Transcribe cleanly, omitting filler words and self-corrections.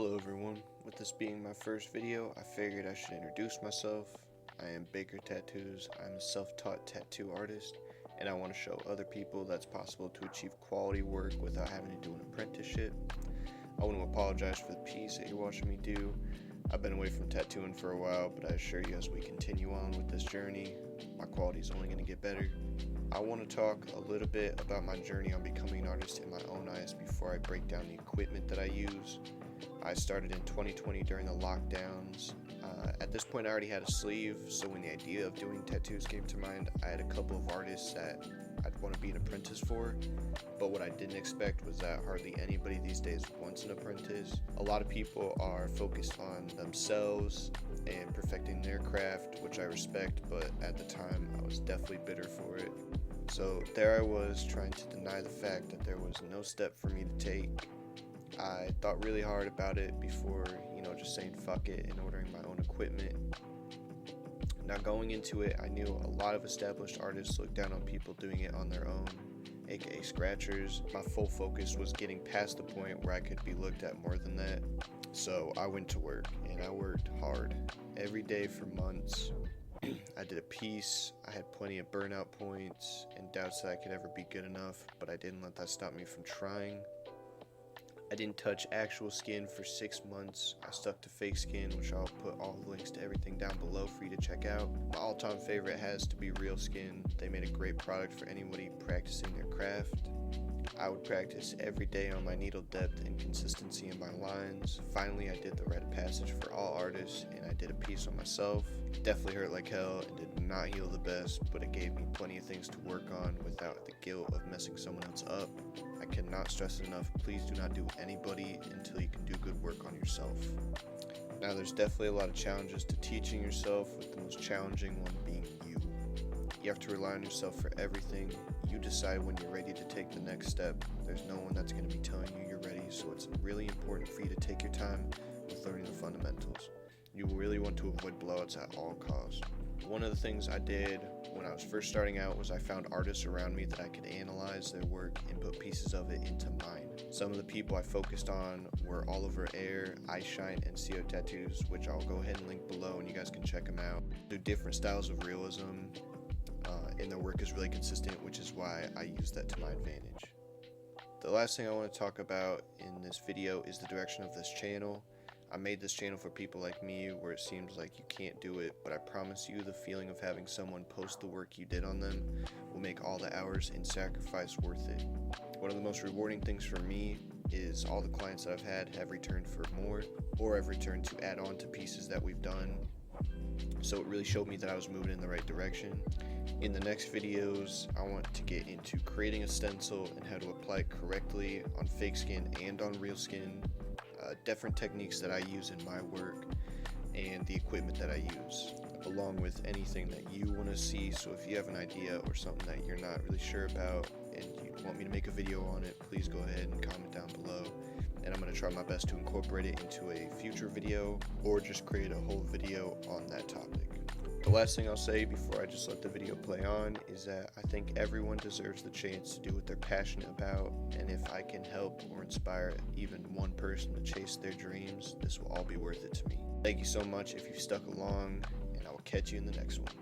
Hello everyone, with this being my first video, I figured I should introduce myself. I am Baker Tattoos. I'm a self-taught tattoo artist, and I want to show other people that's possible to achieve quality work without having to do an apprenticeship. I want to apologize for the piece that you're watching me do. I've been away from tattooing for a while, but I assure you as we continue on with this journey, my quality is only going to get better. I want to talk a little bit about my journey on becoming an artist in my own eyes before I break down the equipment that I use. I started in 2020 during the lockdowns. At this point I already had a sleeve, so when the idea of doing tattoos came to mind, I had a couple of artists that I'd want to be an apprentice for, but what I didn't expect was that hardly anybody these days wants an apprentice. A lot of people are focused on themselves and perfecting their craft, which I respect, but at the time I was definitely bitter for it. So there I was trying to deny the fact that there was no step for me to take. I thought really hard about it before, just saying fuck it and ordering my own equipment. Now going into it, I knew a lot of established artists look down on people doing it on their own, aka scratchers. My full focus was getting past the point where I could be looked at more than that. So I went to work, and I worked hard every day for months. I did a piece, I had plenty of burnout points and doubts that I could ever be good enough, but I didn't let that stop me from trying. I didn't touch actual skin for 6 months. I stuck to fake skin, which I'll put all the links to everything down below for you to check out. My all-time favorite has to be Real Skin. They made a great product for anybody practicing their craft. I would practice every day on my needle depth and consistency in my lines. Finally, I did the rite of passage for all artists, and I did a piece on myself. It definitely hurt like hell and did not heal the best, but it gave me plenty of things to work on without the guilt of messing someone else up. I cannot stress it enough, please do not do anybody until you can do good work on yourself. Now, there's definitely a lot of challenges to teaching yourself, with the most challenging one being you. You have to rely on yourself for everything. You decide when you're ready to take the next step. There's no one that's going to be telling you you're ready, so it's really important for you to take your time with learning the fundamentals. You really want to avoid blowouts at all costs. One of the things I did when I was first starting out was I found artists around me that I could analyze their work and put pieces of it into mine. Some of the people I focused on were Oliver Air, Eyeshine, and CO Tattoos, which I'll go ahead and link below and you guys can check them out. Do different styles of realism, and their work is really consistent, which is why I use that to my advantage. The last thing I want to talk about in this video is the direction of this channel. I made this channel for people like me where it seems like you can't do it, but I promise you the feeling of having someone post the work you did on them will make all the hours and sacrifice worth it. One of the most rewarding things for me is all the clients that I've had have returned for more, or have returned to add on to pieces that we've done. So it really showed me that I was moving in the right direction. In the next videos, I want to get into creating a stencil and how to apply it correctly on fake skin and on real skin, different techniques that I use in my work, and the equipment that I use, along with anything that you want to see. So if you have an idea or something that you're not really sure about and you want me to make a video on it, please go ahead and comment down below, and I'm going to try my best to incorporate it into a future video or just create a whole video on that topic. The last thing I'll say before I just let the video play on is that I think everyone deserves the chance to do what they're passionate about, and if I can help or inspire even one person to chase their dreams, this will all be worth it to me. Thank you so much if you've stuck along, and I will catch you in the next one.